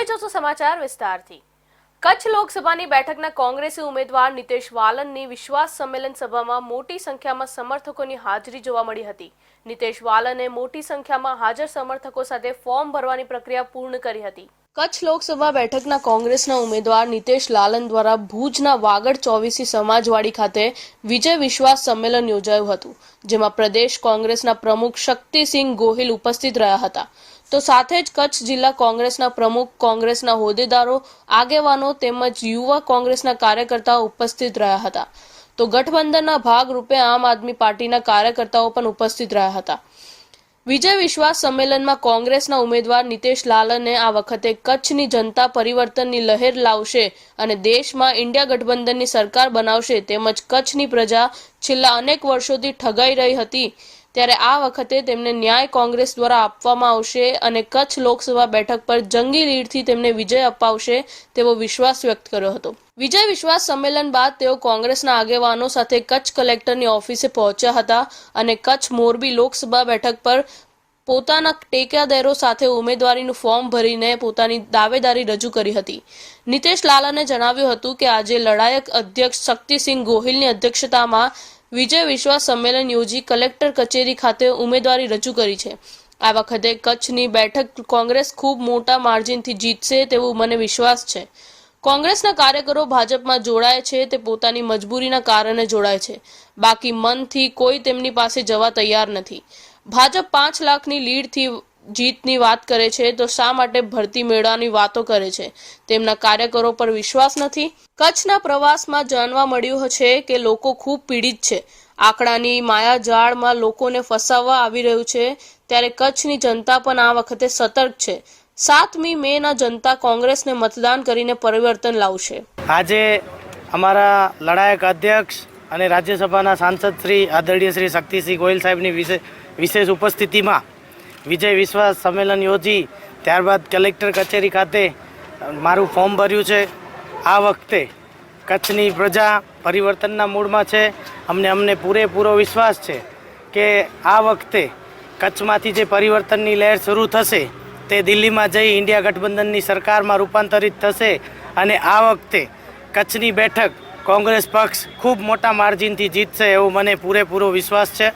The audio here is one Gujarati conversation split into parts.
જોશો સમાચાર વિસ્તારથી। કચ્છ લોકસભાની બેઠકના કોંગ્રેસી ઉમેદવાર નિતેશ વાલનની વિશ્વાસ સંમેલન સભામાં મોટી સંખ્યામાં સમર્થકોની હાજરી જોવા મળી હતી। નિતેશ વાલને મોટી સંખ્યામાં હાજર સમર્થકો સાથે ફોર્મ ભરવાની પ્રક્રિયા પૂર્ણ કરી હતી। કચ્છ લોકસભા બેઠકના કોંગ્રેસના ઉમેદવાર નિતેશ લાલન દ્વારા ભુજના વાગડ 24 સમાજવાડી ખાતે વિજય વિશ્વાસ સંમેલન યોજાયું હતું, જેમાં પ્રદેશ કોંગ્રેસના પ્રમુખ શક્તિસિંહ ગોહિલ ઉપસ્થિત રહ્યા હતા। તો સાથે જ કચ્છ જિલ્લા કોંગ્રેસના પ્રમુખ, કોંગ્રેસના હોદ્દેદારો, આગેવાનો તેમજ યુવા કોંગ્રેસના કાર્યકર્તાઓ ઉપસ્થિત રહ્યા હતા। તો ગઠબંધનના ભાગરૂપે આમ આદમી પાર્ટીના કાર્યકર્તાઓ પણ ઉપસ્થિત રહ્યા હતા। વિજય વિશ્વાસ સંમેલનમાં કોંગ્રેસના ઉમેદવાર નિતેશ લાલને આ વખતે કચ્છની જનતા પરિવર્તનની લહેર લાવશે અને દેશમાં ઇન્ડિયા ગઠબંધનની સરકાર બનાવશે, તેમજ કચ્છની પ્રજા છેલ્લા અનેક વર્ષોથી ઠગાઈ રહી હતી, ત્યારે આ વખતે તેમને ન્યાય કોંગ્રેસ દ્વારા આપવામાં આવશે અને કચ્છ લોકસભા બેઠક પર જંગી લીડથી તેમને વિજય અપાવશે તેવો વિશ્વાસ વ્યક્ત કર્યો હતો। વિજય વિશ્વાસ સંમેલન બાદ તેઓ કોંગ્રેસના આગેવાનો સાથે કચ્છ કલેક્ટરની ઓફિસે પહોંચ્યા હતા અને કચ્છ મોરબી લોકસભા બેઠક પર પોતાના ટેકેદારો સાથે ઉમેદવારીનું ફોર્મ ભરીને પોતાની દાવેદારી રજૂ કરી હતી। નિતેશ લાલને જણાવ્યું હતું કે આજે લડાયક અધ્યક્ષ શક્તિસિંહ ગોહિલની અધ્યક્ષતામાં વિજય વિશ્વાસ સંમેલન યોજી કલેક્ટર કચેરી ખાતે ઉમેદવારી રજૂ કરી છે। આ વખતે કચ્છની બેઠક કોંગ્રેસ ખૂબ મોટા માર્જિનથી જીતશે તેવું મને વિશ્વાસ છે। કોંગ્રેસના કાર્યકરો ભાજપમાં જોડાય છે તે પોતાની મજબૂરીના કારણે જોડાય છે, બાકી મનથી કોઈ તેમની પાસે જવા તૈયાર નથી। ભાજપ 5 લાખની લીડથી જીતની વાત કરે છે તો શા માટે ભરતી મેળાની વાતો કરે છે? તેમના કાર્યકરો પર વિશ્વાસ નથી? કચ્છના પ્રવાસમાં જાણવા મળ્યું છે કે લોકો ખૂબ પીડિત છે। આંકડાની માયાજાળમાં લોકોને ફસાવવા આવી રહ્યું છે, ત્યારે કચ્છની જનતા પણ આ વખતે સતર્ક છે। 7મી મેના જનતા કોંગ્રેસને મતદાન કરીને પરિવર્તન લાવશે। આજે અમારા લડાયક અધ્યક્ષ અને રાજ્યસભાના સાંસદ શ્રી આદરણીય શ્રી શક્તિસિંહ ગોહિલ સાહેબની વિશેષ ઉપસ્થિતિમાં વિજય વિશ્વાસ સંમેલન યોજી ત્યારબાદ કલેક્ટર કચેરી ખાતે મારું ફોર્મ ભર્યું છે। આ વખતે કચ્છની પ્રજા પરિવર્તનના મૂડમાં છે। અમને પૂરેપૂરો વિશ્વાસ છે કે આ વખતે કચ્છમાંથી જે પરિવર્તનની લહેર શરૂ થશે તે દિલ્હીમાં જઈ ઇન્ડિયા ગઠબંધનની સરકારમાં રૂપાંતરિત થશે અને આ વખતે કચ્છની બેઠક કોંગ્રેસ પક્ષ ખૂબ મોટા માર્જિનથી જીતશે એવો મને પૂરેપૂરો વિશ્વાસ છે।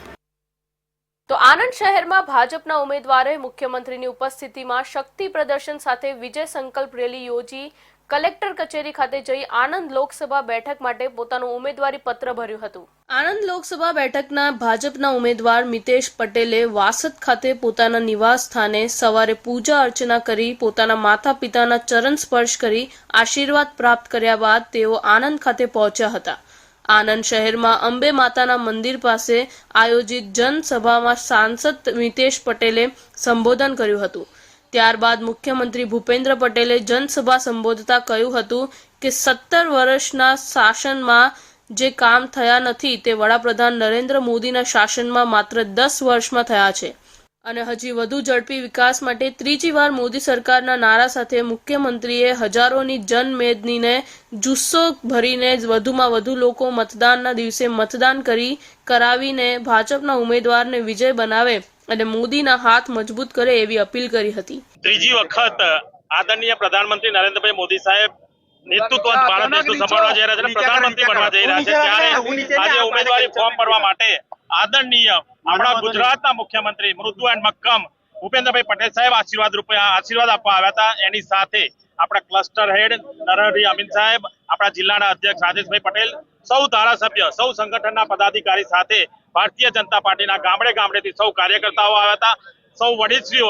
તો આણંદ શહેરમાં ભાજપના ઉમેદવારે મુખ્યમંત્રીની ઉપસ્થિતિમાં શક્તિ પ્રદર્શન સાથે વિજય સંકલ્પ રેલી યોજી કલેક્ટર કચેરી ખાતે જઈ આણંદ લોકસભા બેઠક માટે પોતાનું ઉમેદવારી પત્ર ભર્યું હતું। આણંદ લોકસભા બેઠકના ભાજપના ઉમેદવાર મિતેશ પટેલે વાસદ ખાતે પોતાના નિવાસ સ્થાને સવારે પૂજા અર્ચના કરી પોતાના માતા પિતાના ચરણ સ્પર્શ કરી આશીર્વાદ પ્રાપ્ત કર્યા બાદ તેઓ આણંદ ખાતે પહોંચ્યા હતા। આણંદ શહેરમાં અંબે માતાના મંદિર પાસે આયોજિત જનસભામાં સાંસદ મિતેશ પટેલે સંબોધન કર્યું હતું। ત્યારબાદ મુખ્યમંત્રી ભૂપેન્દ્ર પટેલે જનસભા સંબોધતા કહ્યું હતું કે 17 વર્ષના શાસનમાં જે કામ થયા નથી તે વડાપ્રધાન નરેન્દ્ર મોદીના શાસનમાં માત્ર 10 વર્ષમાં થયા છે અને હજી વધુ ઝડપી વિકાસ માટે ત્રીજી વાર મોદી સરકારના નારા સાથે મુખ્યમંત્રીએ હજારોની જનમેદનીને જુસ્સો ભરીને વધુમાં વધુ લોકો મતદાનના દિવસે મતદાન કરાવીને ભાજપના ઉમેદવારને વિજય બનાવે અને મોદીના હાથ મજબૂત કરે એવી અપીલ કરી હતી। ત્રીજી વખત આદરણીય પ્રધાનમંત્રી નરેન્દ્રભાઈ મોદી સાહેબ નેતૃત્વ ભારત દેશનું સંભાળવા જઈ રહ્યા છે, પ્રધાનમંત્રી બનવા જઈ રહ્યા છે, ત્યારે આજે ઉમેદવારી ફોર્મ ભરવા માટે આદરણીય આપણા ગુજરાતના મુખ્યમંત્રી મૃદુ એન્ડ મક્કમ ભૂપેન્દ્રભાઈ પટેલ સાહેબ આશીર્વાદ આપવા આવ્યા હતા। એની સાથે આપણા ક્લસ્ટર હેડ નરહરી અમીન સાહેબ, આપણા જિલ્લાના અધ્યક્ષ રાજેશભાઈ પટેલ, સૌ ધારાસભ્ય, સૌ સંગઠનના પદાધિકારી સાથે ભારતીય જનતા પાર્ટીના ગામડેથી સૌ કાર્યકર્તાઓ આવ્યા હતા। સૌ વડીલશ્રીઓ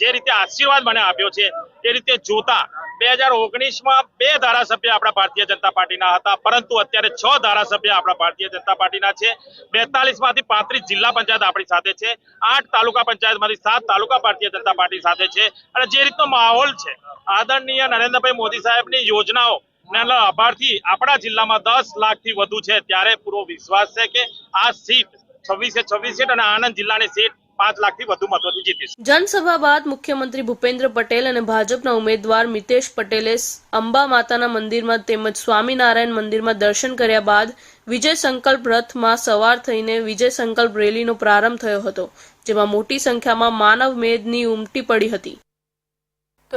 જે રીતે આશીર્વાદ મને આપ્યો છે એ રીતે જોતા 2019માં 2 ધારાસભ્ય આપણા ભારતીય જનતા પાર્ટીના હતા, પરંતુ અત્યારે 6 ધારાસભ્ય આપણા ભારતીય જનતા પાર્ટીના છે। 42માંથી 35 જિલ્લા પંચાયત આપણી સાથે છે, 8 તાલુકા પંચાયતમાંથી 7 તાલુકા ભારતીય જનતા પાર્ટી સાથે છે અને જે રીતનો માહોલ છે, આદરણીય નરેન્દ્રભાઈ મોદી સાહેબની યોજનાઓ લાભાર્થી આપણા જિલ્લામાં 10 લાખથી વધુ છે, ત્યારે પૂરો વિશ્વાસ છે કે આ સીટ 26 સીટ અને આણંદ જિલ્લાની સીટ 5 લાખથી વધુ મતોથી જીતીશ। જનસભા બાદ મુખ્યમંત્રી ભૂપેન્દ્ર પટેલ અને ભાજપના ઉમેદવાર મિતેશ પટેલે અંબા માતાના મંદિરમાં તેમજ સ્વામિનારાયણ મંદિરમાં દર્શન કર્યા બાદ વિજય સંકલ્પ રથમાં સવાર થઈને વિજય સંકલ્પ રેલીનો પ્રારંભ થયો હતો, જેમાં મોટી સંખ્યામાં માનવ મેદની ઉમટી પડી હતી।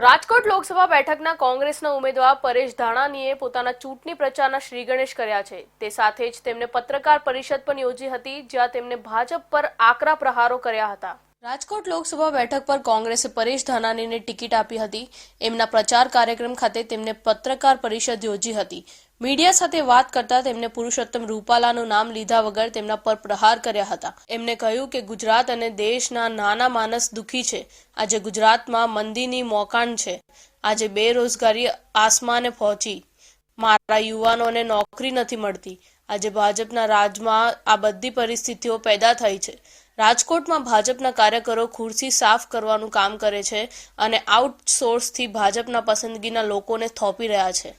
રાજકોટ લોકસભા બેઠકના કોંગ્રેસના ઉમેદવાર પરેશ ધાનાણીએ પોતાના ચૂંટણી પ્રચારના શ્રીગણેશ કર્યા છે. તે સાથે જ તેમણે પત્રકાર પરિષદ પણ યોજી હતી, જ્યાં તેમણે ભાજપ પર આકરા પ્રહારો કર્યા હતા. રાજકોટ લોકસભા બેઠક પર કોંગ્રેસે પરેશ ધાનાણીને ટિકિટ આપી હતી. એમના પ્રચાર કાર્યક્રમ ખાતે તેમણે પત્રકાર પરિષદ યોજી હતી. મીડિયા સાથે વાત કરતા તેમણે પુરુષોત્તમ રૂપાલાનું નામ લીધા વગર તેમના પર પ્રહાર કર્યા હતા. એમણે કહ્યું કે ગુજરાત અને દેશના નાના માણસ દુઃખી છે. આજે ગુજરાતમાં મંદીની મોકાણ છે. આજે બેરોજગારી આસમાને પહોંચી. મારા યુવાનોને નોકરી નથી મળતી. આજે ભાજપના રાજમાં આ બધી પરિસ્થિતિઓ પેદા થઈ છે. રાજકોટમાં ભાજપના કાર્યકરો ખુરશી સાફ કરવાનું કામ કરે છે અને આઉટસોર્સથી ભાજપના પસંદગીના લોકોને થોપી રહ્યા છે.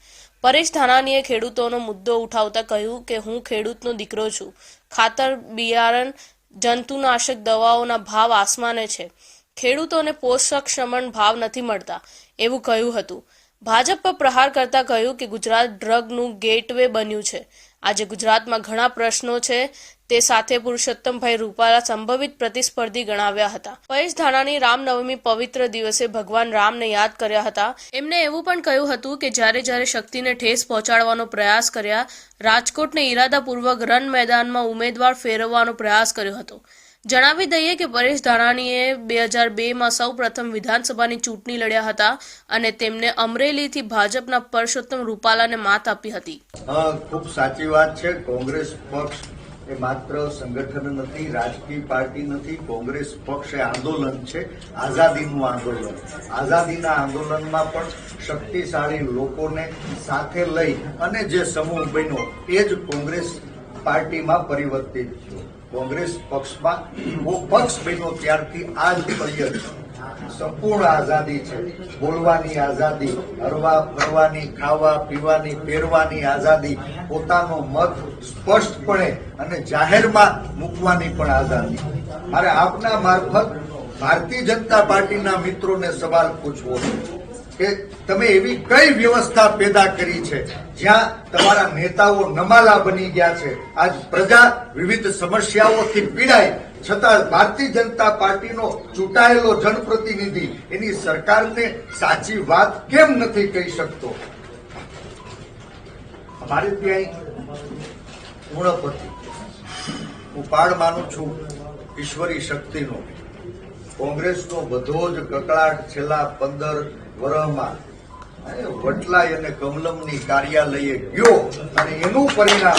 પરેશ ધાનાણીએ ખેડૂતોનો મુદ્દો ઉઠાવતા કહ્યું કે હું ખેડૂતનો દીકરો છું. ખાતર, બિયારણ, જંતુનાશક દવાઓના ભાવ આસમાને છે. ખેડૂતોને પોષક સમણ ભાવ નથી મળતા એવું કહ્યું હતું. ભાજપ પર પ્રહાર કરતા કહ્યું કે ગુજરાત ડ્રગનું ગેટવે બન્યું છે. આજે ગુજરાતમાં ઘણા પ્રશ્નો છે. તે સાથે પુરુષોત્તમભાઈ રૂપાલા સંભવિત પ્રતિસ્પર્ધી ગણાવ્યા હતા. પરેશ ધાનાણી રામનવમી પવિત્ર દિવસે ભગવાન રામને યાદ કર્યા હતા. એમને એવું પણ કહ્યું હતું કે જ્યારે શક્તિને ઠેસ પહોંચાડવાનો પ્રયાસ કર્યા, રાજકોટને ઈરાદાપૂર્વક રણ મેદાનમાં ઉમેદવાર ફેરવવાનો પ્રયાસ કર્યો હતો. જણાવી દઈએ કે પરેશ ધાનાણીએ 2002માં સૌ પ્રથમ વિધાનસભાની ચૂંટણી લડ્યા હતા અને તેમને અમરેલીથી ભાજપના પુરુષોત્તમ રૂપાલાને માત આપી હતી. ખૂબ સાચી વાત છે. કોંગ્રેસ પક્ષ એ માત્ર સંગઠન નથી, રાજકીય પાર્ટી નથી. કોંગ્રેસ પક્ષ એ આંદોલન છે, આઝાદીનું આંદોલન. આઝાદીના આંદોલનમાં પણ શક્તિશાળી લોકોને સાથે લઈ અને જે સમૂહ બન્યો એ જ કોંગ્રેસ પાર્ટીમાં પરિવર્તિત થયો. કોંગ્રેસ પક્ષમાં પક્ષ બન્યો ત્યારથી આજ પર્યંત સંપૂર્ણ આઝાદી છે. બોલવાની આઝાદી, હરવા ફરવાની, ખાવા પીવાની, પહેરવાની આઝાદી, પોતાનો મત સ્પષ્ટપણે અને જાહેરમાં મૂકવાની પણ આઝાદી. મારે આપના મારફત ભારતીય જનતા પાર્ટીના મિત્રોને સવાલ પૂછવો છે કે તમે એવી કઈ વ્યવસ્થા પેદા કરી છે જ્યાં તમારા નેતાઓ નમાલા બની ગયા છે. આજ પ્રજા વિવિધ સમસ્યાઓથી પીડાય છતાં ભારતીય જનતા પાર્ટીનો ચૂંટાયેલો જનપ્રતિનિધિ એની સરકારને સાચી વાત કેમ નથી કહી શકતો? અમારે ત્યાં ગુણપતિ, હું પાડ માનું છું ઈશ્વરી શક્તિનો. કોંગ્રેસનો બધો જ કકળાટ છેલ્લા 15 વર્ષમાં વટલાઈ અને કમલમની કાર્યાલયે ગયો અને એનું પરિણામ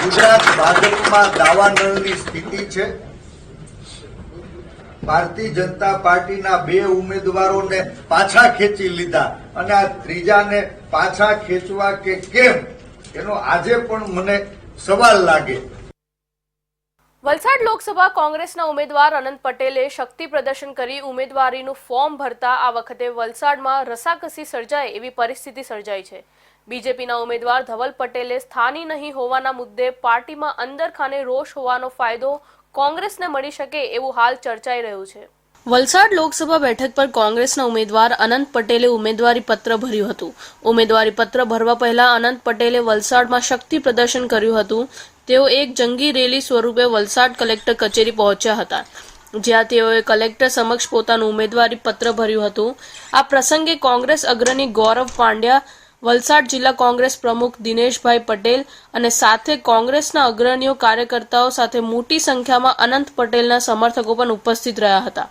ગુજરાત ભાજપમાં દાવાનળની સ્થિતિ છે. ભારતીય જનતા પાર્ટીના 2 ઉમેદવારોને પાછા ખેંચી લીધા અને આ ત્રીજાને પાછા ખેંચવા કે કેમ એનો આજે પણ મને સવાલ લાગે. વલસાડ લોકસભા કોંગ્રેસના ઉમેદવાર અનંત પટેલે શક્તિ પ્રદર્શન કરી ઉમેદવારીનું ફોર્મ ભરતા આ વખતે વલસાડમાં રસાકસી સર્જાય એવી પરિસ્થિતિ સર્જાઈ છે. બીજેપીના ઉમેદવાર ધવલ પટેલે સ્થાની નહીં હોવાના મુદ્દે પાર્ટીમાં અંદરખાને રોષ હોવાનો ફાયદો કોંગ્રેસને મળી શકે એવું હાલ ચર્ચાઈ રહ્યું છે. વલસાડ લોકસભા બેઠક પર કોંગ્રેસના ઉમેદવાર અનંત પટેલે ઉમેદવારી પત્ર ભર્યું હતું. ઉમેદવારી પત્ર ભરવા પહેલા અનંત પટેલે વલસાડમાં શક્તિ પ્રદર્શન કર્યું હતું. તેઓ એક જંગી રેલી સ્વરૂપે વલસાડ કલેક્ટર કચેરી પહોંચ્યા હતા, જ્યાં તેઓએ કલેક્ટર સમક્ષ પોતાનું ઉમેદવારી પત્ર ભર્યું હતું. આ પ્રસંગે કોંગ્રેસ અગ્રણી ગૌરવ પાંડ્યા, વલસાડ જિલ્લા કોંગ્રેસ પ્રમુખ દિનેશભાઈ પટેલ અને સાથે કોંગ્રેસના અગ્રણીઓ કાર્યકર્તાઓ સાથે મોટી સંખ્યામાં અનંત પટેલના સમર્થકો પણ ઉપસ્થિત રહ્યા હતા.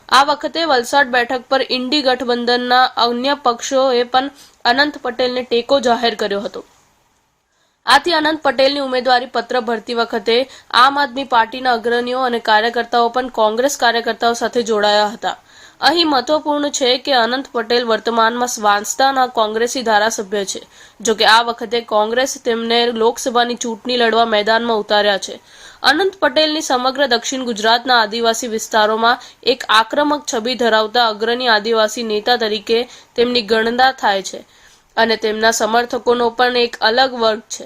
આ વખતે વલસાડ બેઠક પર ઇન્ડી ગઠબંધનના અન્ય પક્ષોએ પણ અનંત પટેલને ટેકો જાહેર કર્યો હતો. આથી અનંત પટેલની ઉમેદવારી પત્ર ભરતી વખતે આમ આદમી પાર્ટીના અગ્રણીઓ અને કાર્યકર્તાઓ પણ કોંગ્રેસ કાર્યકર્તાઓ સાથે જોડાયા હતા. અહીં મહત્વપૂર્ણ છે કે અનંત પટેલ વર્તમાનમાં વાંસદાના કોંગ્રેસી ધારાસભ્ય છે. જોકે આ વખતે કોંગ્રેસ તેમને લોકસભાની ચૂંટણી લડવા મેદાનમાં ઉતાર્યા છે. અનંત પટેલની સમગ્ર દક્ષિણ ગુજરાતના આદિવાસી વિસ્તારોમાં એક આક્રમક છબી ધરાવતા અગ્રણી આદિવાસી નેતા તરીકે તેમની ગણના થાય છે અને તેમના સમર્થકોનો પણ એક અલગ વર્ગ છે.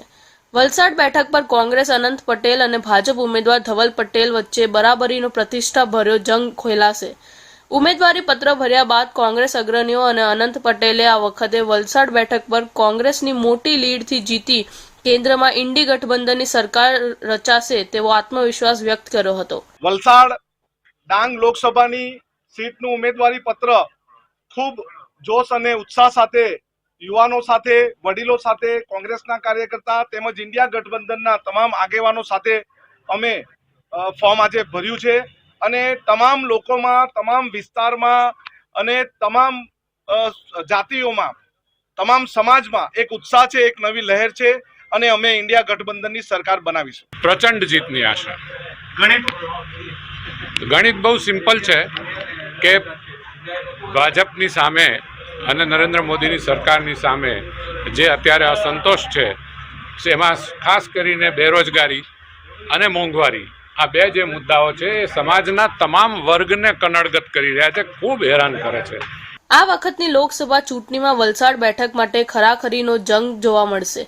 વલસાડ બેઠક પર કોંગ્રેસ અનંત પટેલ અને ભાજપ ઉમેદવાર ધવલ પટેલ વચ્ચે બરાબરીનો પ્રતિષ્ઠા ભર્યો જંગ ખેલાશે. ઉમેદવારી પત્ર ભર્યા બાદ કોંગ્રેસ અગ્રણીઓ અને અનંત પટેલે આ વખતે વલસાડ બેઠક પર કોંગ્રેસની મોટી લીડથી જીતી કેન્દ્રમાં ઇન્ડી ગઠબંધનની સરકાર રચાશે તેવો આત્મવિશ્વાસ વ્યક્ત કર્યો હતો. વલસાડ ડાંગ લોકસભાની સીટનું ઉમેદવારી પત્ર ખૂબ જોશ અને ઉત્સાહ સાથે યુવાનો સાથે, વડીલો સાથે, કોંગ્રેસના કાર્યકર્તા તેમજ ઇન્ડિયા ગઠબંધનના તમામ આગેવાનો સાથે અમે ફોર્મ આજે ભર્યું છે અને તમામ લોકોમાં, તમામ વિસ્તારમાં અને તમામ જાતિઓમાં, તમામ સમાજમાં એક ઉત્સાહ છે, એક નવી લહેર છે અને અમે ઇન્ડિયા ગઠબંધનની સરકાર બનાવીશું. પ્રચંડ જીતની આશા. ગણિત બહુ સિમ્પલ છે કે ભાજપની સામે અને નરેન્દ્ર મોદીની સરકારની સામે જે અત્યારે અસંતોષ છે એમાં ખાસ કરીને બેરોજગારી અને મોંઘવારી, આ બે જે મુદ્દાઓ છે એ સમાજના તમામ વર્ગને કનડગત કરી રહ્યા છે, ખૂબ હેરાન કરે છે. આ વખતની લોકસભા ચૂંટણીમાં વલસાડ બેઠક માટે ખરાખરીનો જંગ જોવા મળશે.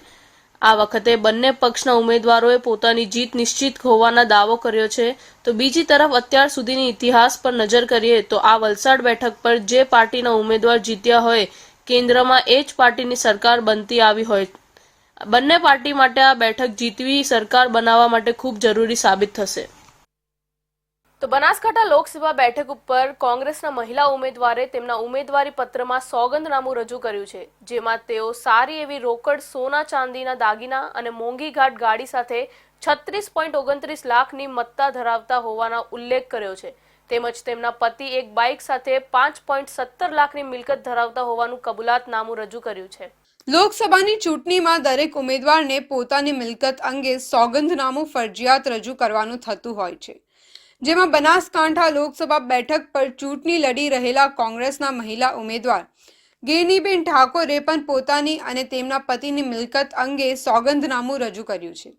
આ વખતે બંને પક્ષના ઉમેદવારોએ પોતાની જીત નિશ્ચિત હોવાનો દાવો કર્યો છે, તો બીજી તરફ અત્યાર સુધીની ઇતિહાસ પર નજર કરીએ તો આ વલસાડ બેઠક પર જે પાર્ટીના ઉમેદવાર જીત્યા હોય, કેન્દ્રમાં એ જ પાર્ટીની સરકાર બનતી આવી હોય. બંને પાર્ટી માટે આ બેઠક જીતવી સરકાર બનાવવા માટે ખૂબ જરૂરી સાબિત થશે. તો બનાસકાંઠા લોકસભા બેઠક ઉપર કોંગ્રેસના મહિલા ઉમેદવારે તેમના ઉમેદવારી પત્રમાં સોગંદનામું રજૂ કર્યું છે, જેમાં તેઓ સારી એવી રોકડ, સોના ચાંદીના દાગીના અને મોંઘીઘાટ ગાડી સાથે 36.29 લાખની મત્તા ધરાવતા હોવાનો ઉલ્લેખ કર્યો છે. તેમજ તેમના પતિ એક બાઇક સાથે 5.17 લાખની મિલકત ધરાવતા હોવાનું કબૂલાતનામું રજૂ કર્યું છે. લોકસભાની ચૂંટણીમાં દરેક ઉમેદવારને પોતાની મિલકત અંગે સોગંદનામું ફરજિયાત રજૂ કરવાનું થતું હોય છે, જેમાં બનાસકાંઠા લોકસભા બેઠક પર ચૂંટણી લડી રહેલા કોંગ્રેસના મહિલા ઉમેદવાર ગેનીબેન ઠાકોરે પણ પોતાની અને તેમના પતિની મિલકત અંગે સોગંદનામું રજૂ કર્યું છે,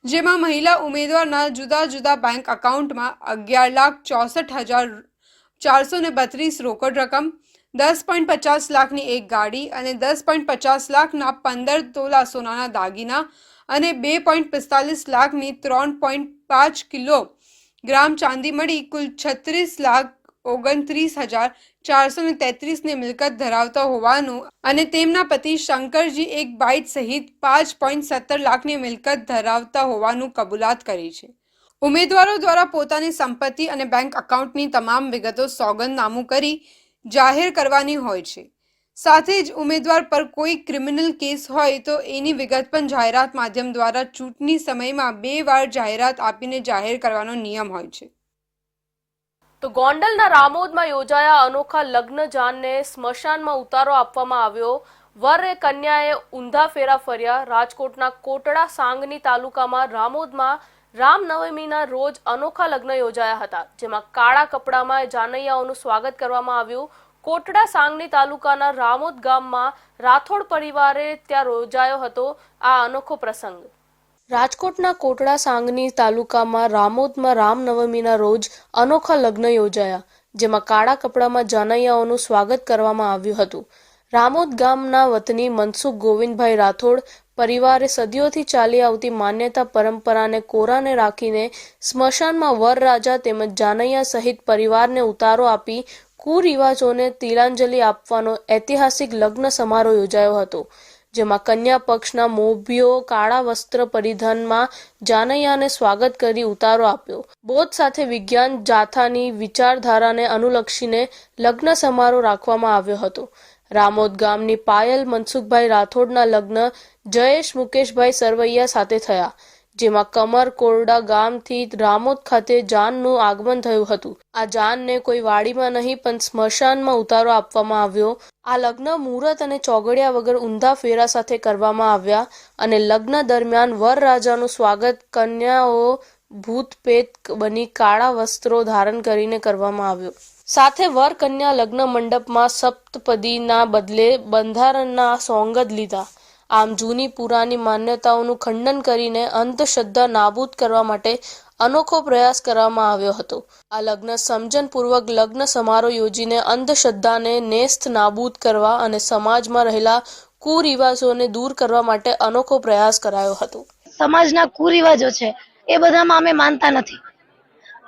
જેમાં મહિલા ઉમેદવારના જુદા જુદા બેંક એકાઉન્ટમાં 11,64,432 રોકડ રકમ, 10.50 લાખની એક ગાડી અને 10.50 લાખના 15 તોલા સોનાના દાગીના અને 2.45 લાખની 3.5 કિલોગ્રામ ચાંદી મળી કુલ 36,29,433ની મિલકત ધરાવતા હોવાનું અને તેમના પતિ શંકરજી એક બાઇક સહિત 5.17 લાખની મિલકત ધરાવતા હોવાનું કબૂલાત કરી છે. ઉમેદવારો દ્વારા પોતાની સંપત્તિ અને બેંક એકાઉન્ટની તમામ વિગતો સોગંદનામું કરી જાહેર કરવાની હોય છે. સાથે જ ઉમેદવાર પર કોઈ ક્રિમિનલ કેસ હોય તો એની વિગત પણ જાહેરાત માધ્યમ દ્વારા ચૂંટણી સમયમાં 2 વાર જાહેરાત આપીને જાહેર કરવાનો નિયમ હોય છે. તો ગોંડલના રામોદમાં યોજાયા અનોખા લગ્ન જાનને સ્મશાનમાં ઉતારો આપવામાં આવ્યો. વરે કન્યાએ ઊંધા ફેરા ફર્યા. રાજકોટના કોટડા સાંગની તાલુકામાં રામોદમાં રામનવમીના રોજ અનોખા લગ્ન યોજાયા હતા, જેમાં કાળા કપડામાં જાનૈયાઓનું સ્વાગત કરવામાં આવ્યું. કોટડા સાંગની તાલુકાના રામોદ ગામમાં રાઠોડ પરિવારે ત્યાં યોજાયો હતો આ અનોખો પ્રસંગ. રાજકોટના કોટડા સાંગની તાલુકામાં રામોદમાં રામનવમીના રોજ અનોખા લગ્ન યોજાયા, જેમાં કાળા કપડામાં જાનૈયાઓનું સ્વાગત કરવામાં આવ્યું હતું. રામોદ ગામના વતની મનસુખ ગોવિંદભાઈ રાઠોડ પરિવારે સદીઓથી ચાલી આવતી માન્યતા પરંપરાને કોરાને રાખીને સ્મશાનમાં વરરાજા તેમજ જાનૈયા સહિત પરિવારને ઉતારો આપી કુરિવાજોને તિલાંજલિ આપવાનો ઐતિહાસિક લગ્ન સમારોહ યોજાયો હતો, જેમાં કન્યા પક્ષના મોભીઓ કાળા વસ્ત્ર પરિધાનમાં જાનૈયાને સ્વાગત કરી ઉતારો આપ્યો. બોધ સાથે વિજ્ઞાન જાથાની વિચારધારાને અનુલક્ષીને લગ્ન સમારોહ રાખવામાં આવ્યો હતો. રામોદ ગામની પાયલ મનસુખભાઈ રાઠોડના લગ્ન જયેશ મુકેશભાઈ સરવૈયા સાથે થયા, જેમાં કમર કોરડા ગામથી રામોદ ખાતે જાનનું આગમન થયું હતું. આ જાનને કોઈ વાડીમાં નહીં પણ સ્મશાનમાં ઉતારો આપવામાં આવ્યો. આ લગ્ન મુહૂર્ત અને ચોગડિયા વગર ઊંધા ફેરા સાથે કરવામાં આવ્યા અને લગ્ન દરમિયાન વરરાજાનું સ્વાગત કન્યાઓ ભૂત પેત બની કાળા વસ્ત્રો ધારણ કરીને કરવામાં આવ્યું. સાથે વર કન્યા લગ્ન મંડપમાં સપ્તપદીના બદલે બંધારણના સોંગદ લીધા. આમ જૂની પુરાની માન્યતાઓનું ખંડન કરીને અંધશ્રદ્ધા નાબૂદ કરવા માટે અનોખો પ્રયાસ કરવામાં આવ્યો હતો. આ લગ્ન સમજણપૂર્વક લગ્ન સમારોહ યોજીને અંધશ્રદ્ધાને નેસ્ત નાબૂદ કરવા અને સમાજમાં રહેલા કુરિવાજોને દૂર કરવા માટે અનોખો પ્રયાસ કરાયો હતો. સમાજના કુરિવાજો છે એ બધામાં અમે માનતા નથી.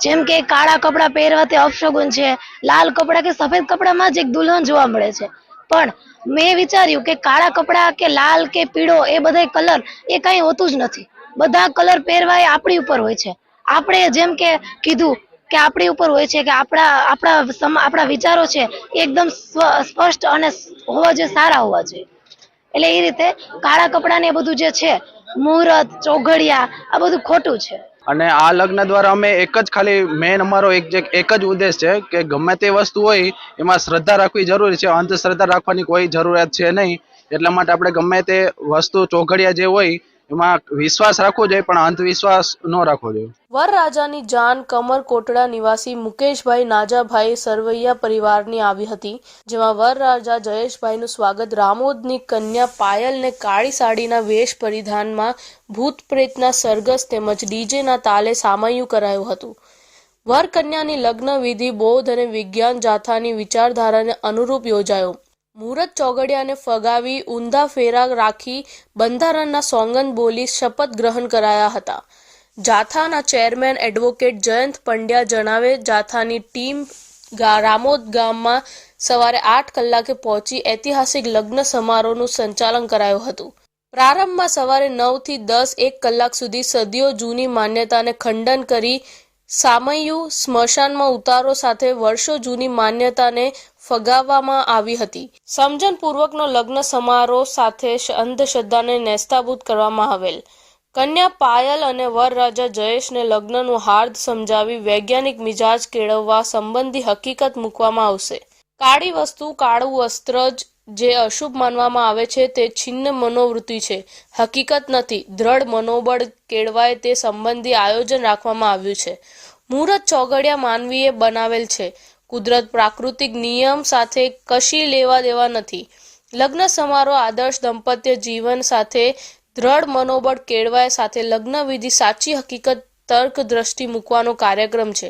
જેમ કે કાળા કપડાં પહેરવાથી અપશગુન છે, લાલ કપડાં કે સફેદ કપડામાં જ એક દુલ્હન જોવા મળે છે. પણ મેં વિચાર્યું કે કાળા કપડાં કે લાલ કે પીળો એ બધા કલર એ કઈ હોતું જ નથી. બધા કલર પહેરવા એ આપણી ઉપર હોય છે. આપણે જેમ કે કીધું કે આપણી ઉપર હોય છે કે આપણા વિચારો છે એ એકદમ સ્પષ્ટ અને હોવા જોઈએ, સારા હોવા જોઈએ. એટલે એ રીતે કાળા કપડા ને એ બધું જે છે, મુહૂર્ત, ચોઘડિયા, આ બધું ખોટું છે. અને આ લગ્ન દ્વારા અમે એક જ ખાલી મેન અમારો એક જ ઉદ્દેશ છે કે ગમે તે વસ્તુ હોય એમાં શ્રદ્ધા રાખવી જરૂરી છે, અંધશ્રદ્ધા રાખવાની કોઈ જરૂરિયાત છે નહીં. એટલા માટે આપણે ગમે તે વસ્તુ ચોઘડિયા જે હોય એમાં વિશ્વાસ રાખવો જોઈએ, પણ અંધવિશ્વાસ ન રાખવો જોઈએ. વરરાજાની જાન કમરકોટડા નિવાસી મુકેશભાઈ નાજાભાઈ સરવૈયા પરિવારની આવી હતી, જેમાં વરરાજા જયેશભાઈનું સ્વાગત રામોદની કન્યા પાયલને કાળી સાડીના વેશ પરિધાનમાં ભૂત પ્રેતના સરઘસ તેમજ ડીજેના તાલે સામૈયું કરાયું હતું. વર કન્યાની લગ્ન વિધિ બૌદ્ધ અને વિજ્ઞાન જાથાની વિચારધારાને અનુરૂપ યોજાયો. મુહૂર્ત ચોઘડિયાને ફગાવી ઊંધા ફેરા રાખી બંધારણના સોગંદ બોલી શપથ ગ્રહણ કરાયા હતા. જાથાના ચેરમેન એડવોકેટ જયંત પંડ્યા જણાવે, જાથાની ટીમ રામોદ ગામમાં સવારે 8 કલાકે પહોંચી ઐતિહાસિક લગ્ન સમારોહનું સંચાલન કરાયું હતું. પ્રારંભમાં સવારે 9 થી 10 1 કલાક સુધી સદીઓ જૂની માન્યતાને ખંડન કરી સામૈયું સ્મશાનમાં ઉતારો સાથે વર્ષો જૂની માન્યતાને ફગાવવામાં આવી હતી. સમજણપૂર્વકનો લગ્ન સમારોહ સાથે અંધશ્રદ્ધાને નેસ્તાબૂદ કરવામાં આવેલ. કન્યા પાયલ અને વરરાજા જયેશને લગ્નનું હાર્દ સમજાવી વૈજ્ઞાનિક મિજાજ કેળવવા સંબંધી હકીકત મૂકવામાં આવશે. કાળી વસ્તુ, કાળું વસ્ત્ર જે અશુભ માનવામાં આવે છે તે છિન્ન મનોવૃત્તિ છે, હકીકત નથી. દ્રઢ મનોબળ કેળવાય તે સંબંધી આયોજન રાખવામાં આવ્યું છે. મુહૂર્ત ચોઘડિયા માનવીએ બનાવેલ છે. કુદરત પ્રાકૃતિક નિયમ સાથે કશી લેવા દેવા નથી. લગ્ન સમારોહ આદર્શ દાંપત્ય જીવન સાથે દ્રઢ મનોબળ કેળવાય સાથે લગ્ન વિધિ સાચી હકીકત તર્ક દ્રષ્ટિ મૂકવાનો કાર્યક્રમ છે.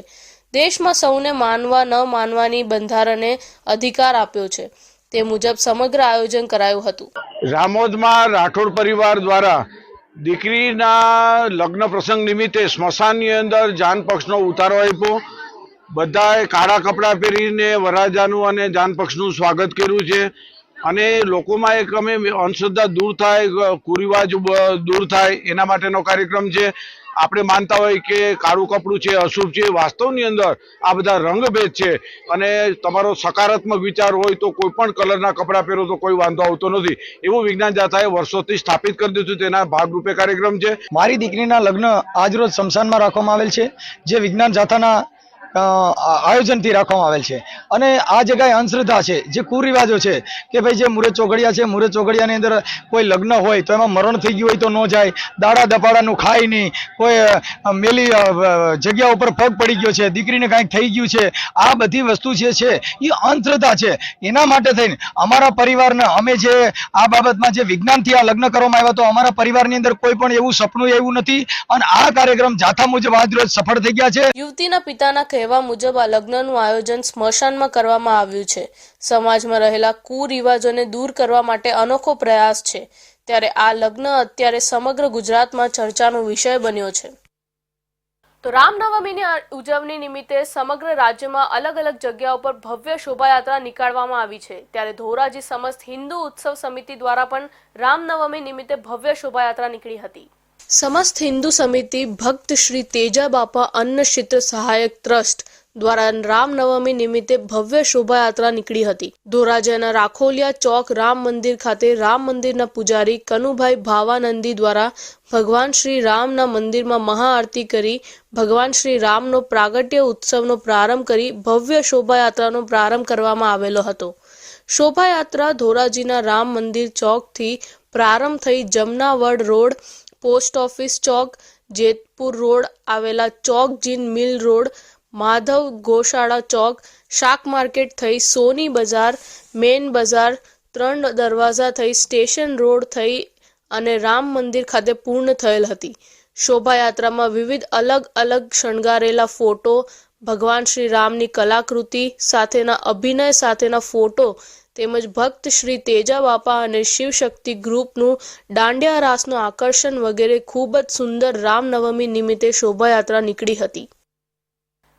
દેશમાં સૌને માનવા ન માનવાની બંધારણે અધિકાર આપ્યો છે. તે મુજબ સમગ્ર આયોજન કરાયું હતું. રામોદમાં રાઠોડ પરિવાર દ્વારા દીકરીના લગ્ન પ્રસંગ નિમિત્તે સ્મશાનની અંદર જાન પક્ષનો ઉતારો આપ્યો. બધાએ કાળા કપડાં પહેરીને વરરાજાનું અને જાન પક્ષનું સ્વાગત કર્યું છે. અને લોકોમાં એક અમે અંધશ્રદ્ધા દૂર થાય, કુરિવાજ દૂર થાય એના માટેનો કાર્યક્રમ છે. આપણે માનતા હોય કે કાળું કપડું છે અશુભ છે, વાસ્તવની અંદર આ બધા રંગભેદ છે. અને તમારો સકારાત્મક વિચાર હોય તો કોઈ પણ કલરના કપડાં પહેરો તો કોઈ વાંધો આવતો નથી, એવું વિજ્ઞાન જાથાએ વર્ષોથી સ્થાપિત કરી દીધું. તેના ભાગરૂપે કાર્યક્રમ છે. મારી દીકરીના લગ્ન આજરોજ સ્મશાનમાં રાખવામાં આવેલ છે, જે વિજ્ઞાન જાથાના આયોજનથી રાખવામાં આવેલ છે. અને આ જગ્યાએ અંધશ્રદ્ધા છે, જે કુરિવાજો છે કે ભાઈ જે મુહૂર્ત ચોઘડિયા છે, મુહૂર્ત ચોઘડિયાની અંદર કોઈ લગ્ન હોય તો એમાં મરણ થઈ ગયું હોય તો ન જાય, દાડા દપાડાનું ખાય નહીં, કોઈ મેલી જગ્યા ઉપર પગ પડી ગયો છે, દીકરીને કાંઈક થઈ ગયું છે, આ બધી વસ્તુ જે છે એ અંધશ્રદ્ધા છે. એના માટે થઈને અમારા પરિવારને અમે જે આ બાબતમાં જે વિજ્ઞાનથી આ લગ્ન કરવામાં આવ્યા તો અમારા પરિવારની અંદર કોઈ પણ એવું સપનું એવું નથી. અને આ કાર્યક્રમ જાથા મુજબ આજરોજ સફળ થઈ ગયા છે. યુવતીના પિતાના કહેવા મુજબ આ લગ્નનું આયોજન સ્મશાનમાં કરવામાં આવ્યું છે. સમાજમાં રહેલા કુરિવાજોને દૂર કરવા માટે અનોખો પ્રયાસ છે. ત્યારે આ લગ્ન અત્યારે સમગ્ર ગુજરાતમાં ચર્ચાનો વિષય બન્યો છે. તો રામનવમીની ઉજવણી નિમિત્તે સમગ્ર રાજ્યમાં અલગ અલગ જગ્યાઓ પર ભવ્ય શોભાયાત્રા નીકાળવામાં આવી છે. ત્યારે ધોરાજી સમસ્ત હિન્દુ ઉત્સવ સમિતિ દ્વારા પણ રામનવમી નિમિત્તે ભવ્ય શોભાયાત્રા નીકળી હતી. સમસ્ત હિન્દુ સમિતિ ભક્ત શ્રી તેજા બાપા અન્ન ક્ષેત્ર સહાયક ટ્રસ્ટ દ્વારા રામનવમી નિમિત્તે ભવ્ય શોભાયાત્રા નીકળી હતી. ધોરાજીના રાખોલિયા ચોક રામ મંદિર ખાતે રામ મંદિરના પૂજારી કનુભાઈ ભાવાનંદી દ્વારા ભગવાન શ્રી રામના મંદિરમાં મહાઆરતી કરી ભગવાન શ્રી રામનો પ્રાગટ્ય ઉત્સવનો પ્રારંભ કરી ભવ્ય શોભાયાત્રાનો પ્રારંભ કરવામાં આવેલો હતો. શોભાયાત્રા ધોરાજીના રામ મંદિર ચોકથી પ્રારંભ થઈ જમનાવડ રોડ, પોસ્ટ ઓફિસ ચોક, જેતપુર રોડ આવેલા ચોક જીન મિલ રોડ, માધવ ગોશાળા ચોક, શાક માર્કેટ થઈ સોની બજાર, મેન બજાર, 3 દરવાજા થઈ સ્ટેશન રોડ થઈ અને રામ મંદિર ખાતે પૂર્ણ થયેલ હતી. શોભાયાત્રામાં વિવિધ અલગ અલગ શણગારેલા ફોટો, ભગવાન શ્રી રામની કલાકૃતિ સાથેના અભિનય સાથેના ફોટો તેમજ ભક્ત શ્રી તેજા બાપા અને શિવશક્તિ ગ્રુપનું દાંડિયા રાસનું આકર્ષણ વગેરે ખૂબ જ સુંદર રામનવમી નિમિત્તે શોભાયાત્રા નીકળી હતી.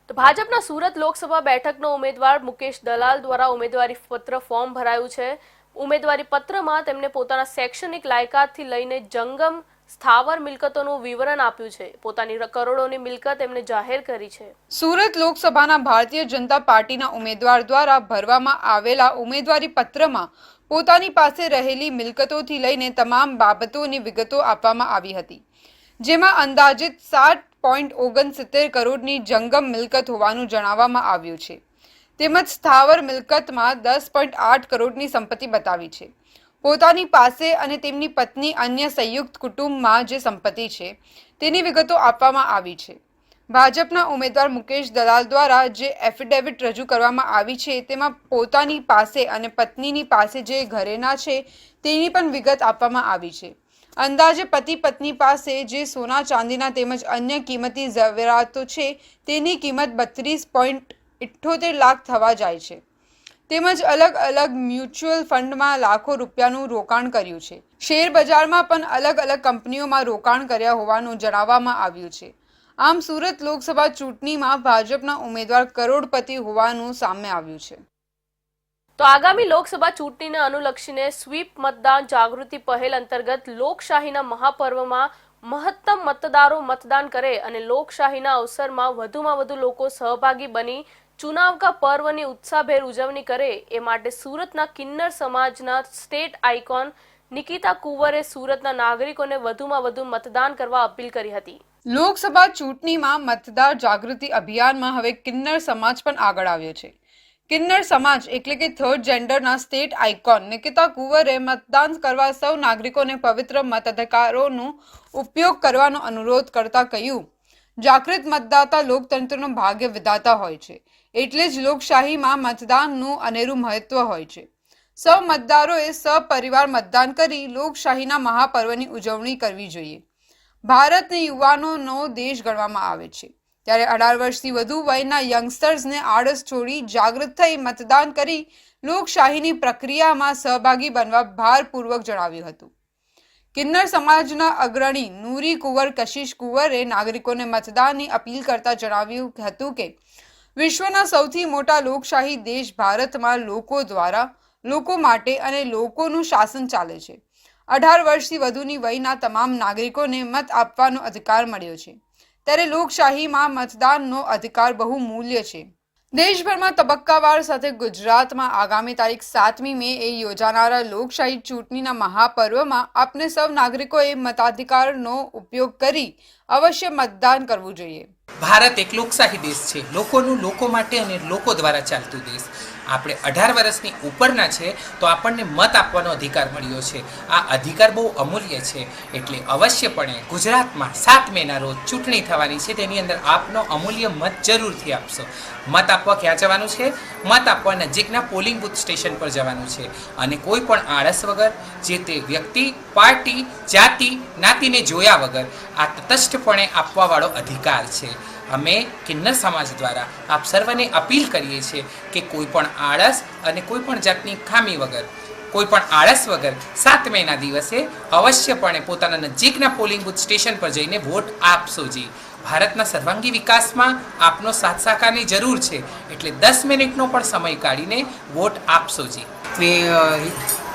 તો ભાજપના સુરત લોકસભા બેઠકનો ઉમેદવાર મુકેશ દલાલ દ્વારા ઉમેદવારી પત્ર ફોર્મ ભરાયું છે. ઉમેદવારી પત્રમાં તેમને પોતાના શૈક્ષણિક લાયકાતથી લઈને જંગમ સ્થાવર મિલકતોનું વિવરણ આપ્યું છે. પોતાની કરોડોની મિલકત એમને જાહેર કરી છે. સુરત લોકસભાના ભારતીય જનતા પાર્ટીના ઉમેદવાર દ્વારા ભરવામાં આવેલા ઉમેદવારી પત્રમાં પોતાની પાસે રહેલી મિલકતોથી લઈને તમામ બાબતોની વિગતો આપવામાં આવી હતી, જેમાં અંદાજિત 7.69 કરોડની જંગમ મિલકત હોવાનું જણાવવામાં આવ્યું છે. તેમજ સ્થાવર મિલકતમાં 10.8 કરોડની સંપત્તિ બતાવી છે. પોતાની પાસે અને તેમની પત્ની અન્ય સંયુક્ત કુટુંબમાં જે સંપત્તિ છે તેની વિગતો આપવામાં આવી છે. ભાજપના ઉમેદવાર મુકેશ દલાલ દ્વારા જે એફિડેવિટ રજૂ કરવામાં આવી છે તેમાં પોતાની પાસે અને પત્નીની પાસે જે ઘરેણા છે તેની પણ વિગત આપવામાં આવી છે. અંદાજે પતિ પત્ની પાસે જે સોના ચાંદીના તેમજ અન્ય કિંમતી ઝવેરાતો છે તેની કિંમત 32.78 લાખ થવા જાય છે. તેમજ અલગ અલગ મ્યુચ્યુઅલ ફંડમાં લાખો રૂપિયાનું રોકાણ કર્યું છે. શેર બજારમાં પણ અલગ અલગ કંપનીઓમાં રોકાણ કર્યા હોવાનું જણાવવામાં આવ્યું છે. આમ સુરત લોકસભા ચૂંટણીમાં ભાજપના ઉમેદવાર કરોડપતિ હોવાનું સામે આવ્યું છે. તો આગામી લોકસભા ચૂંટણીને અનુલક્ષીને સ્વીપ મતદાન જાગૃતિ પહેલ અંતર્ગત લોકશાહીના મહાપર્વમાં મહત્તમ મતદારો મતદાન કરે અને લોકશાહીના અવસરમાં વધુમાં વધુ લોકો સહભાગી બની ચુનાવ કા પર્વની ઉત્સાહભેર ઉજવણી કરે એ માટે સુરતના કિન્નર સમાજના સ્ટેટ આઇકોન નિકિતા કુંવરે સુરતના નાગરિકોને વધુમાં વધુ મતદાન કરવા અપીલ કરી હતી. લોકસભા ચૂંટણીમાં મતદાર જાગૃતિ અભિયાનમાં હવે કિન્નર સમાજ પણ આગળ આવ્યો છે. કિન્નર સમાજ એટલે કે થર્ડ જેન્ડરના સ્ટેટ આઇકોન નિકિતા કુંવરે મતદાન કરવા સૌ નાગરિકોને પવિત્ર મતાધિકારોનો ઉપયોગ કરવાનો અનુરોધ કરતા કહ્યું, જાગૃત મતદાતા લોકતંત્રનો ભાગ્ય વિધાતા હોય છે, એટલે જ લોકશાહીમાં મતદાનનું અનેરું મહત્વ હોય છે. સૌ મતદારોએ સપરિવાર મતદાન કરી લોકશાહીના મહાપર્વની ઉજવણી કરવી જોઈએ. ભારતને યુવાનોનો દેશ ગણવામાં આવે છે, ત્યારે 18 વર્ષથી વધુ વયના યંગસ્ટર્સને આળસ છોડી જાગૃત થઈ મતદાન કરી લોકશાહીની પ્રક્રિયામાં સહભાગી બનવા ભારપૂર્વક જણાવ્યું હતું. કિન્નર સમાજના અગ્રણી નૂરી કુંવર કશિશ કુંવરે નાગરિકોને મતદાનની અપીલ કરતા જણાવ્યું હતું કે વિશ્વના સૌથી મોટા લોકશાહી દેશ ભારતમાં લોકો દ્વારા, લોકો માટે અને લોકોનું શાસન ચાલે છે. 18 વર્ષથી વધુની વયના તમામ નાગરિકોને મત આપવાનો અધિકાર મળ્યો છે, ત્યારે લોકશાહીમાં મતદાનનો અધિકાર બહુ મૂલ્ય છે. દેશભરમાં તબક્કાવાર સાથે ગુજરાતમાં આગામી તારીખ 7મી મે એ યોજાનારા લોકશાહી ચૂંટણીના મહાપર્વમાં આપણે સૌ નાગરિકોએ મતાધિકારનો ઉપયોગ કરી અવશ્ય મતદાન કરવું જોઈએ. ભારત એક લોકશાહી દેશ છે, લોકોનું લોકો માટે અને લોકો દ્વારા ચાલતું દેશ. આપણે 18 વર્ષની ઉપરના છે તો આપણને મત આપવાનો અધિકાર મળ્યો છે. આ અધિકાર બહુ અમૂલ્ય છે, એટલે અવશ્યપણે ગુજરાતમાં 7 મેના રોજ ચૂંટણી થવાની છે, તેની અંદર આપનો અમૂલ્ય મત જરૂરથી આપશો. મત આપવા ક્યાં જવાનું છે? મત આપવા નજીકના પોલિંગ બૂથ સ્ટેશન પર જવાનું છે, અને કોઈ પણ આળસ વગર જે તે વ્યક્તિ, પાર્ટી, જાતિ, જ્ઞાતિને જોયા વગર આ તટસ્થપણે આપવાવાળો અધિકાર છે. અમે કિન્નર સમાજ દ્વારા આપ સર્વને અપીલ કરીએ છીએ કે કોઈ પણ આળસ અને કોઈ પણ જાતની ખામી વગર, કોઈ પણ આળસ વગર 7 મેના દિવસે અવશ્યપણે પોતાના નજીકના પોલિંગ બૂથ સ્ટેશન પર જઈને વોટ આપશો જી. ભારતના સર્વાંગી વિકાસમાં આપનો સાથ સહકારની જરૂર છે, એટલે 10 મિનિટનો પણ સમય કાઢીને વોટ આપશો જી. मैं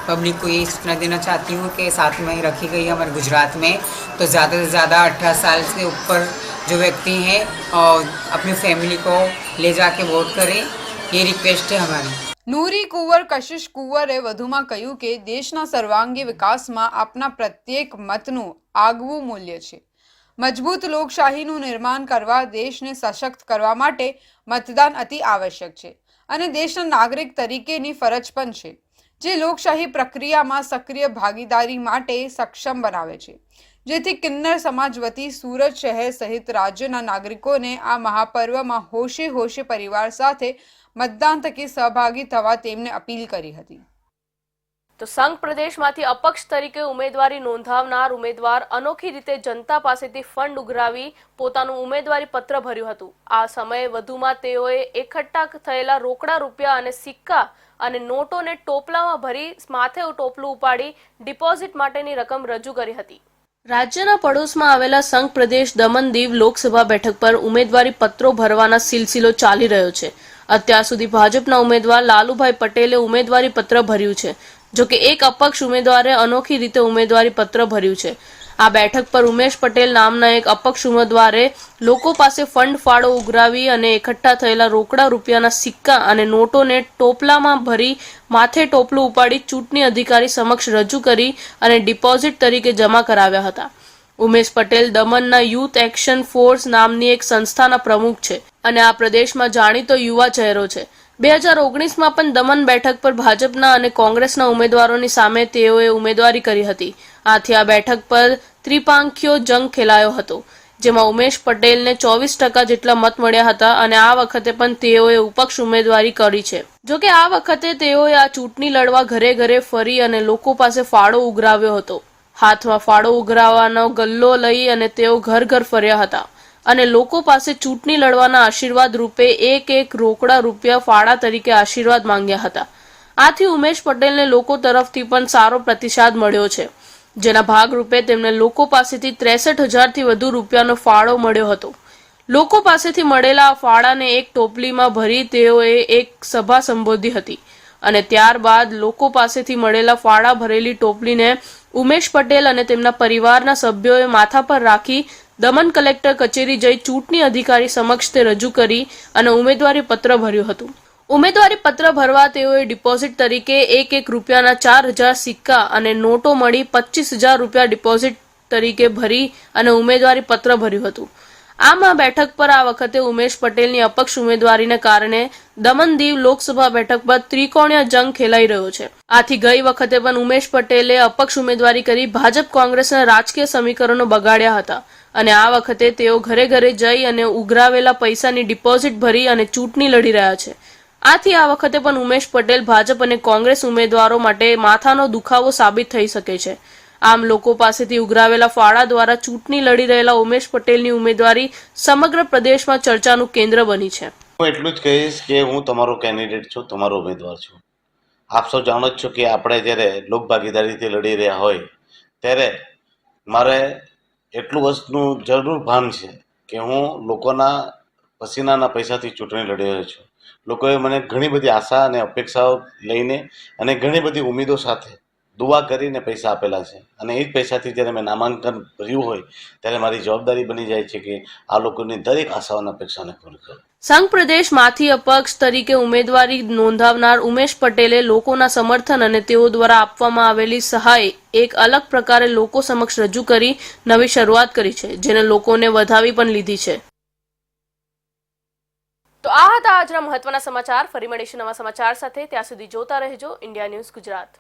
पब्लिक को ये सूचना देना चाहती हूँ कि 7 मई रखी गई है हमारे गुजरात में, तो ज़्यादा से ज़्यादा 18 साल से ऊपर जो व्यक्ति हैं और अपनी फैमिली को ले जाके वोट करें, ये रिक्वेस्ट है हमारी. નૂરી કુંવર કશિશ કુંવરે વધુમાં કહ્યું કે દેશના સર્વાંગી વિકાસમાં આપના પ્રત્યેક મતનું આગવું મૂલ્ય છે. મજબૂત લોકશાહીનું નિર્માણ કરવા, દેશને સશક્ત કરવા માટે મતદાન અતિ આવશ્યક છે અને દેશના નાગરિક તરીકેની ફરજ પણ છે, જે લોકશાહી પ્રક્રિયામાં સક્રિય ભાગીદારી માટે સક્ષમ બનાવે છે. જેથી કિન્નર સમાજ વતી સુરત શહેર સહિત રાજ્યના નાગરિકોને આ મહાપર્વમાં હોશે હોશે પરિવાર સાથે મતદાન થકી સહભાગી થવા તેમને અપીલ કરી હતી. તો સંઘ પ્રદેશમાંથી અપક્ષ તરીકે ઉમેદવારી નોંધાવનાર ઉમેદવાર અનોખી રીતે જનતા પાસેથી ફંડ ઉઘરાવી પોતાનું ઉમેદવારી પત્ર ભર્યું હતું. આ સમયે વધુમાં તેઓએ એકઠા થયેલા રોકડા રૂપિયા અને સિક્કા અને નોટોને ટોપલામાં ભરી માથે ટોપલું ઉપાડી ડિપોઝિટ માટેની રકમ રજૂ કરી હતી. રાજ્યના પડોશમાં આવેલા સંઘ પ્રદેશ દમણ દીવ લોકસભા બેઠક પર ઉમેદવારી પત્રો ભરવાના સિલસિલો ચાલી રહ્યો છે. અત્યાર સુધી ભાજપના ઉમેદવાર લાલુભાઈ પટેલે ઉમેદવારી પત્ર ભર્યું છે, જો કે એક અપક્ષ ઉમેદવારે અનોખી રીતે ઉમેદવારી પત્ર ભર્યું છે. આ બેઠક પર ઉમેશ પટેલ નામના એક અપક્ષ ઉમેદવારે લોકો પાસે ફંડ ફાળો ઉઘરાવી અને એકઠા થયેલા રોકડા રૂપિયાના સિક્કા અને નોટોને ટોપલામાં ભરી માથે ટોપલું ઉપાડી ચૂંટણી અધિકારી સમક્ષ રજૂ કરી અને ડિપોઝિટ તરીકે જમા કરાવ્યા હતા. ઉમેશ પટેલ દમણના યુથ એક્શન ફોર્સ નામની એક સંસ્થાના પ્રમુખ છે અને આ પ્રદેશમાં જાણીતો યુવા ચહેરો છે. 2019માં પણ દમણ બેઠક પર ભાજપના અને કોંગ્રેસના ઉમેદવારોની સામે તેઓએ ઉમેદવારી કરી હતી. આથી આ બેઠક પર ત્રિપાંખીયો જંગ ખેલાયો હતો, જેમાં ઉમેશ પટેલને 24% જેટલા મત મળ્યા હતા અને આ વખતે પણ તેઓએ ઉપક્ષ ઉમેદવારી કરી છે. જોકે આ વખતે તેઓએ આ ચૂંટણી લડવા ઘરે ઘરે ફરી અને લોકો પાસે ફાળો ઉઘરાવ્યો હતો. હાથમાં ફાળો ઉઘરાવવાનો ગલ્લો લઈ અને તેઓ ઘર ઘર ફર્યા હતા અને લોકો પાસે ચૂંટણી લડવાના આશીર્વાદ રૂપે એક રોકડા રૂપિયા ફાળા તરીકે આશીર્વાદ માંગ્યા હતા. આથી ઉમેશ પટેલને લોકો તરફથી પણ સારો પ્રતિસાદ મળ્યો છે, જેના ભાગરૂપે તેમને લોકો પાસેથી 63,000થી વધુ રૂપિયાનો ફાળો મળ્યો હતો. લોકો પાસેથી મળેલા આ ફાળાને એક ટોપલીમાં ભરી તેઓએ એક સભા સંબોધી હતી અને ત્યારબાદ લોકો પાસેથી મળેલા ફાળા ભરેલી ટોપલીને ઉમેશ પટેલ અને તેમના પરિવારના સભ્યોએ માથા પર રાખી દમણ કલેક્ટર કચેરી જઈ ચૂંટણી અધિકારી સમક્ષ તે રજૂ કરી અને ઉમેદવારી પત્ર ભર્યું હતું. ઉમેદવારી પત્ર ભરવા તેઓએ ડિપોઝિટ તરીકે એક રૂપિયાના 4,000 સિક્કા અને નોટો મળી 25,000 રૂપિયા ડિપોઝિટ તરીકે ભરી અને ઉમેદવારી પત્ર ભર્યું હતું. આમ આ બેઠક પર આ વખતે ઉમેશ પટેલની અપક્ષ ઉમેદવારીને કારણે દમણ દીવ લોકસભા બેઠક પર ત્રિકોણીય જંગ ખેલાઈ રહ્યો છે. આથી ગઈ વખતે પણ ઉમેશ પટેલે અપક્ષ ઉમેદવારી કરી ભાજપ કોંગ્રેસના રાજકીય સમીકરણો બગાડ્યા હતા અને આ વખતે તેઓ ઘરે ઘરે જઈ અને ઉઘરાવેલા પૈસાની ડિપોઝિટ ભરી અને ચૂંટણી લડી રહ્યા છે. આથી આ વખતે પણ ઉમેશ પટેલ ભાજપ અને કોંગ્રેસ ઉમેદવારો માટે માથાનો દુખાવો સાબિત થઈ શકે છે. આમ લોકો પાસેથી ઉઘરાવેલા ફાળા દ્વારા ચૂંટણી લડી રહેલા ઉમેશ પટેલની ઉમેદવારી સમગ્ર પ્રદેશમાં ચર્ચાનું કેન્દ્ર બની છે. હું એટલું જ કહીશ કે હું તમારો કેન્ડિડેટ છું, તમારો ઉમેદવાર છું. આપ સૌ જાણો જ છો કે આપણે જ્યારે લોકભાગીદારીથી લડી રહ્યા હોય ત્યારે મારે એટલું વસ્તુનું જરૂર ભાન છે કે હું લોકોના પસીનાના પૈસાથી ચૂંટણી લડી રહ્યો છું. લોકોએ મને ઘણી બધી આશા અને અપેક્ષાઓ લઈને અને ઘણી બધી ઉમેદો સાથે દુઆ કરીને પૈસા આપેલા છે અને એ જ પૈસાથી જ્યારે મેં નામાંકન ભર્યું હોય ત્યારે મારી જવાબદારી બની જાય છે કે આ લોકોની દરેક આશાઓને અપેક્ષાને પૂરી કરું. સંઘ પ્રદેશમાંથી અપક્ષ તરીકે ઉમેદવારી નોંધાવનાર ઉમેશ પટેલે લોકોના સમર્થન અને તેઓ દ્વારા આપવામાં આવેલી સહાય એક અલગ પ્રકારે લોકો સમક્ષ રજૂ કરી નવી શરૂઆત કરી છે, જેને લોકોને વધાવી પણ લીધી છે. તો આ હતા આજના મહત્વના સમાચાર. ફરી મળીશું નવા સમાચાર સાથે. ત્યાં સુધી જોતા રહેજો ઇન્ડિયા ન્યૂઝ ગુજરાત.